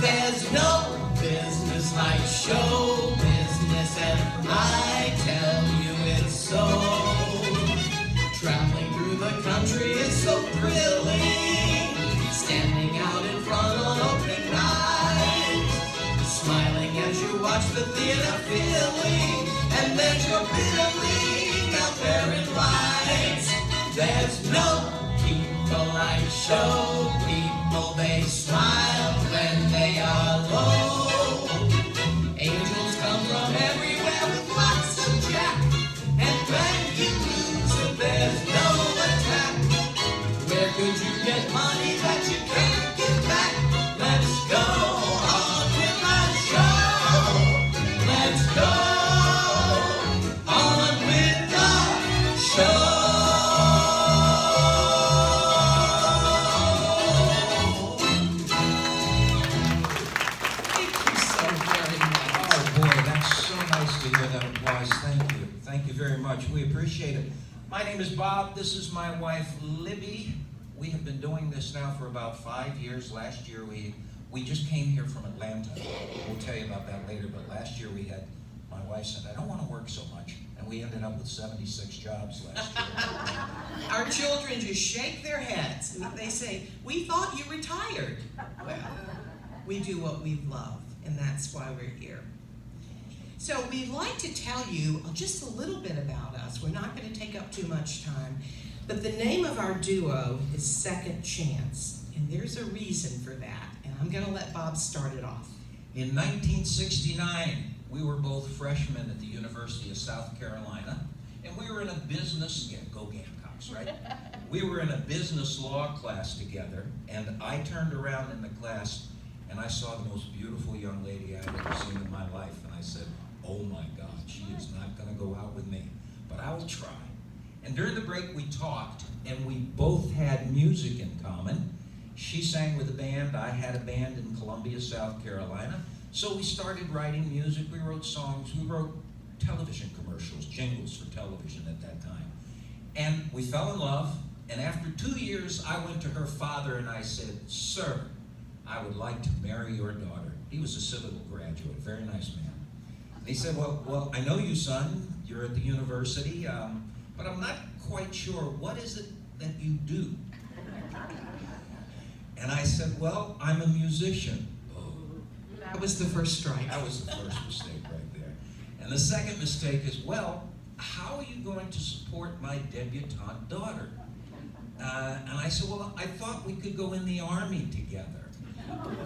There's no business like show business, and I tell you it's so. Traveling through the country is so thrilling, standing out in front on opening night, smiling as you watch the theater filling, and there's your billing out there in lights. There's no people like show people, they smile when they are low. Angels come from everywhere with lots of jack, and when you lose it, there's no attack. Where could you get money that you can't get back? Let's go on with our show. Let's go on with our show. Thank you very much. We appreciate it. My name is Bob. This is my wife, Libby. We have been doing this now for about 5 years. Last year, we just came here from Atlanta. We'll tell you about that later, but last year my wife said, I don't want to work so much, and we ended up with 76 jobs last year. Our children just shake their heads. They say, we thought you retired. Well, we do what we love, and that's why we're here. So we'd like to tell you just a little bit about us. We're not going to take up too much time, but the name of our duo is Second Chance, and there's a reason for that, and I'm going to let Bob start it off. In 1969, we were both freshmen at the University of South Carolina, and we were in a business, go Gamecocks, right? We were in a business law class together, and I turned around in the class, and I saw the most beautiful young lady I've ever seen in my life, and I said, oh my God, she is not going to go out with me, but I will try. And during the break we talked, and we both had music in common. She sang with a band, I had a band in Columbia, South Carolina. So we started writing music, we wrote songs, we wrote television commercials, jingles for television at that time. And we fell in love, and after 2 years, I went to her father and I said, sir, I would like to marry your daughter. He was a civil graduate, very nice man. He said, well, I know you, son. You're at the university, but I'm not quite sure. What is it that you do? And I said, well, I'm a musician. Oh. That was the first strike. That was the first mistake right there. And the second mistake is, well, how are you going to support my debutante daughter? And I said, well, I thought we could go in the Army together.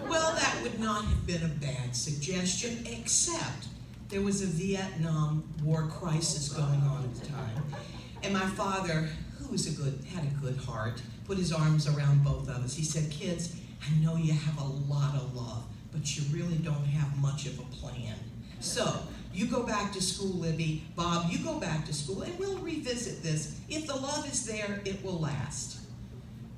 Well, that would not have been a bad suggestion, except there was a Vietnam War crisis going on at the time. And my father, who was had a good heart, put his arms around both of us. He said, kids, I know you have a lot of love, but you really don't have much of a plan. So, you go back to school, Libby. Bob, you go back to school, and we'll revisit this. If the love is there, it will last.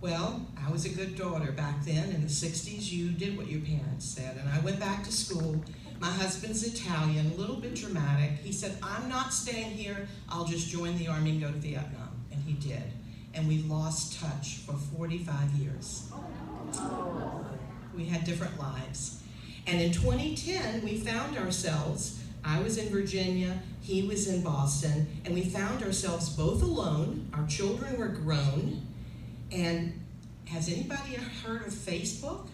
Well, I was a good daughter back then. In the 60s, you did what your parents said, and I went back to school. My husband's Italian, a little bit dramatic. He said, I'm not staying here. I'll just join the Army and go to Vietnam. And he did. And we lost touch for 45 years. We had different lives. And in 2010, we found ourselves, I was in Virginia, he was in Boston, and we found ourselves both alone. Our children were grown. And has anybody heard of Facebook?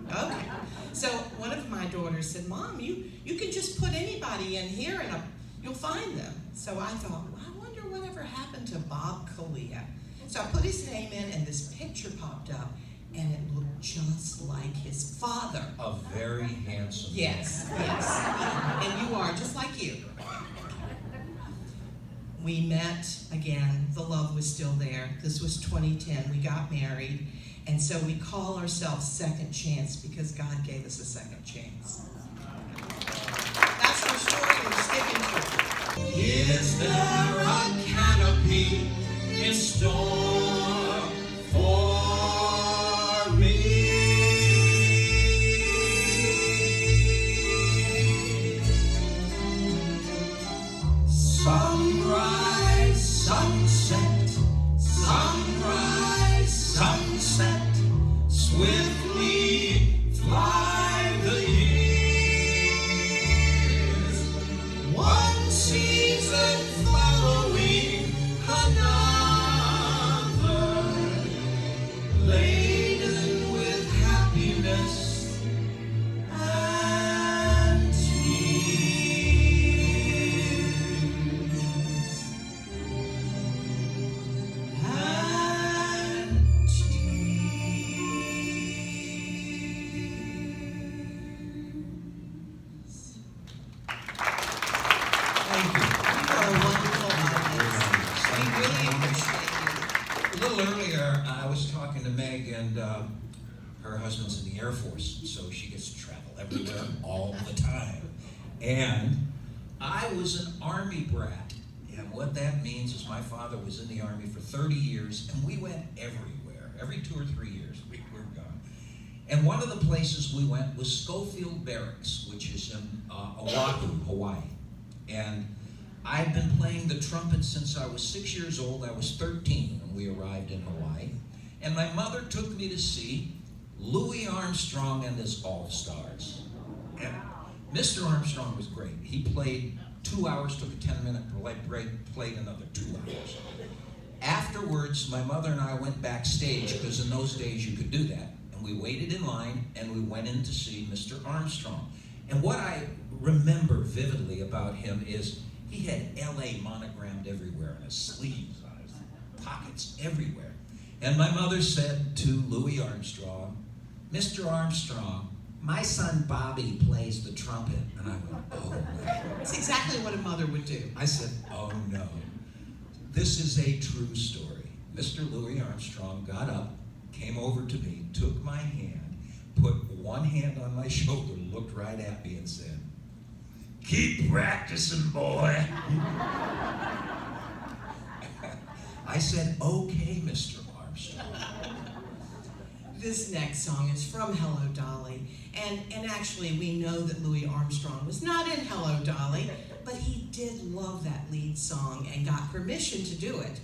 Okay. So one of my daughters said, Mom, you can just put anybody in here and you'll find them. So I thought, well, I wonder whatever happened to Bob Kalia. So I put his name in and this picture popped up and it looked just like his father. A very handsome man. Yes. And you are, just like you. We met again, the love was still there. This was 2010, we got married. And so we call ourselves Second Chance because God gave us a second chance. That's our story, and we're sticking to it. Is there a canopy in store for me? Sunrise, sunset, sunrise, sunset, swiftly fly the Air Force, so she gets to travel everywhere all the time. And I was an Army brat. And what that means is my father was in the Army for 30 years, and we went everywhere. Every 2 or 3 years, we were gone. And one of the places we went was Schofield Barracks, which is in Oahu, Hawaii. And I'd been playing the trumpet since I was 6 years old. I was 13 when we arrived in Hawaii. And my mother took me to see Louis Armstrong and his All-Stars. And Mr. Armstrong was great. He played 2 hours, took a 10-minute break, played another 2 hours. Afterwards, my mother and I went backstage, because in those days you could do that. And we waited in line, and we went in to see Mr. Armstrong. And what I remember vividly about him is he had L.A. monogrammed everywhere in his sleeves, on his pockets, everywhere. And my mother said to Louis Armstrong, "Mr. Armstrong, my son Bobby plays the trumpet." And I went, "Oh no." That's exactly what a mother would do. I said, "Oh no." This is a true story. Mr. Louis Armstrong got up, came over to me, took my hand, put one hand on my shoulder, looked right at me and said, "Keep practicing, boy." I said, "Okay, Mr. Armstrong." This next song is from Hello, Dolly. And actually, we know that Louis Armstrong was not in Hello, Dolly, but he did love that lead song and got permission to do it.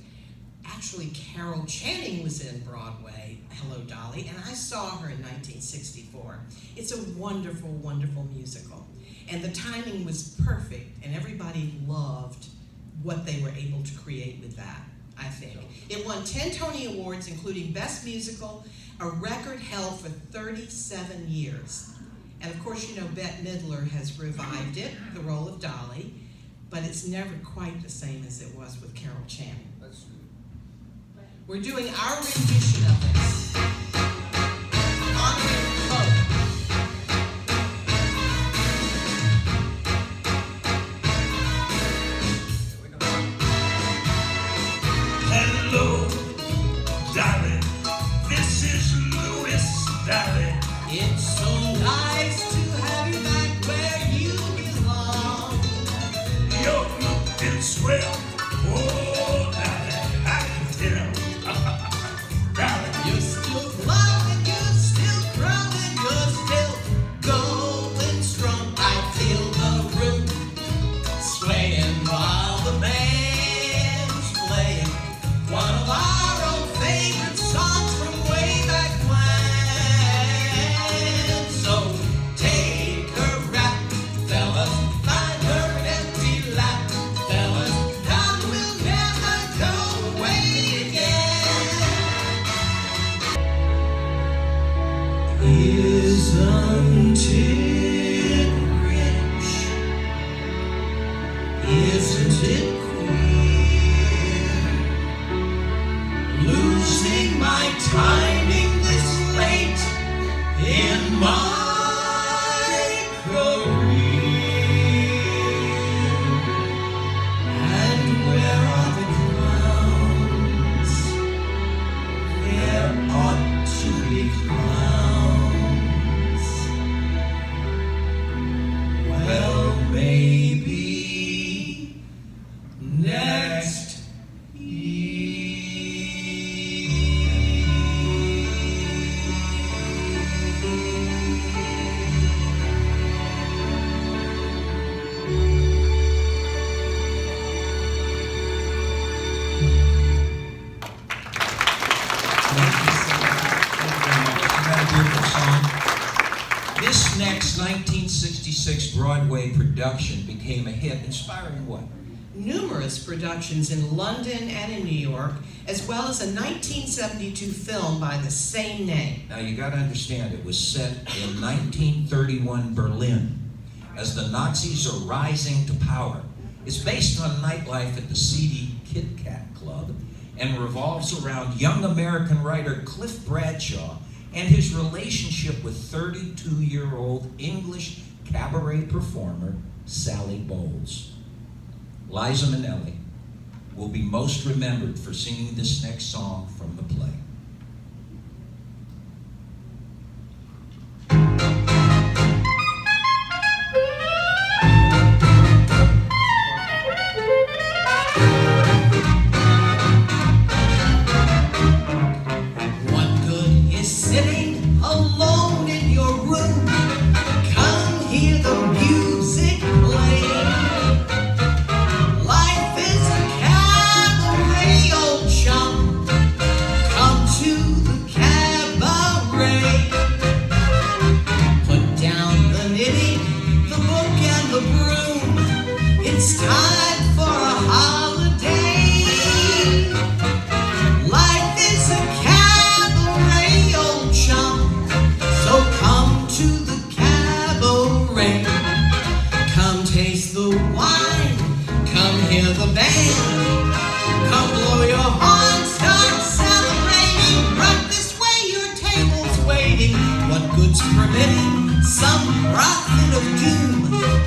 Actually, Carol Channing was in Broadway, Hello, Dolly, and I saw her in 1964. It's a wonderful, wonderful musical. And the timing was perfect, and everybody loved what they were able to create with that, I think. It won 10 Tony Awards, including Best Musical, a record held for 37 years. And of course, you know, Bette Midler has revived it, the role of Dolly, but it's never quite the same as it was with Carol Channing. We're doing our rendition of this. On the boat. Hello, darling. This is Louis, darling. It's so nice to have you back where you belong. You're looking swell. Oh, darling, I can tell. Darling, You're still glowing, you're still growing, you're still going strong. I feel the room swaying while the band's playing one of our old favorite songs from way back when. So take her rap, fellas, find her empty lap, fellas, and we'll never go away again. Isn't it rich? Isn't it queer? Losing my timing this late in my career. And where are the clowns? There ought to be clowns. Well, maybe next This next 1966 Broadway production became a hit, inspiring what? Numerous productions in London and in New York, as well as a 1972 film by the same name. Now you got to understand, it was set in 1931 Berlin as the Nazis are rising to power. It's based on nightlife at the seedy Kit Kat Club and revolves around young American writer Cliff Bradshaw and his relationship with 32-year-old English cabaret performer Sally Bowles. Liza Minnelli will be most remembered for singing this next song from the play.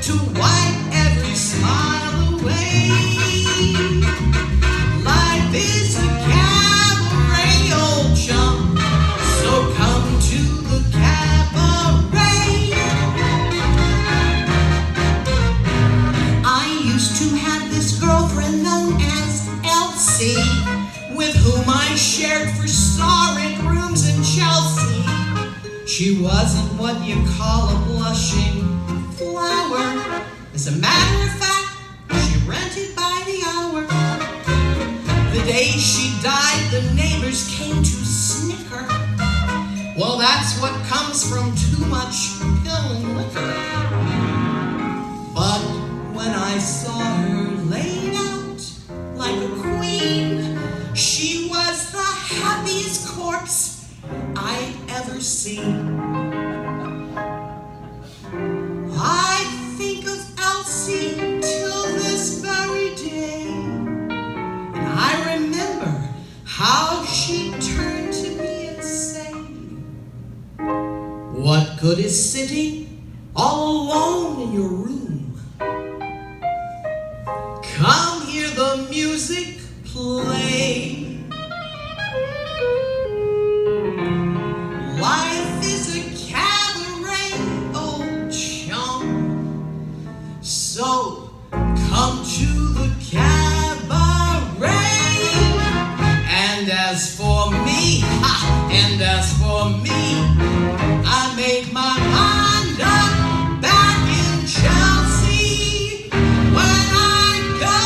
to wipe every smile away. Life is a cabaret, old chum, so come to the cabaret. I used to have this girlfriend known as Elsie, with whom I shared forstoric rooms in Chelsea. She wasn't what you call a blushing flower. As a matter of fact, she rented by the hour. The day she died, the neighbors came to snicker. Well, that's what comes from too much pill and liquor. But when I saw her laid out like a queen, she was the happiest corpse I'd ever seen. I think of Elsie till this very day, and I remember how she turned to me and said, "What good is sitting all alone in your room? Come hear the music play. Life is a cabaret, old chum, so come to the cabaret." And as for me, I made my mind up back in Chelsea. When I go,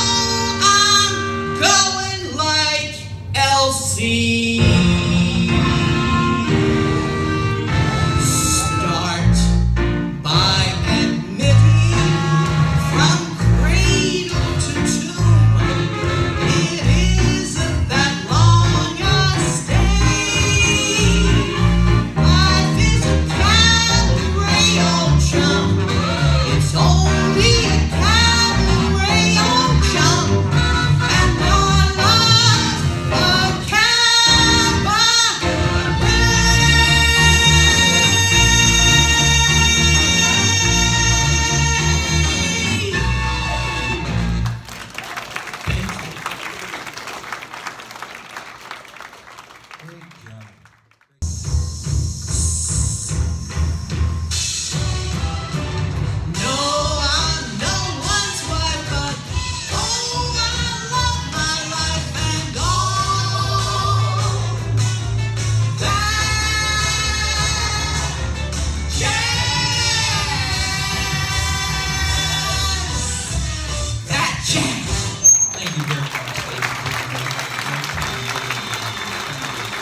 I'm going like Elsie. Start by admitting from cradle to tomb, it isn't that long a stay. Life is a cabaret, old chum. It's only a cabaret, old chum. And I love a cabaret. Great job. No, I'm no one's wife, but oh, I love my life and all that jazz. That jazz. Thank you very much, ladies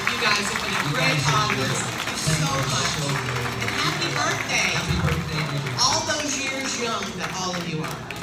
You guys have been a and great gentlemen. audience. Thank you so much. And happy birthday. Happy birthday to you. All those years young that all of you are.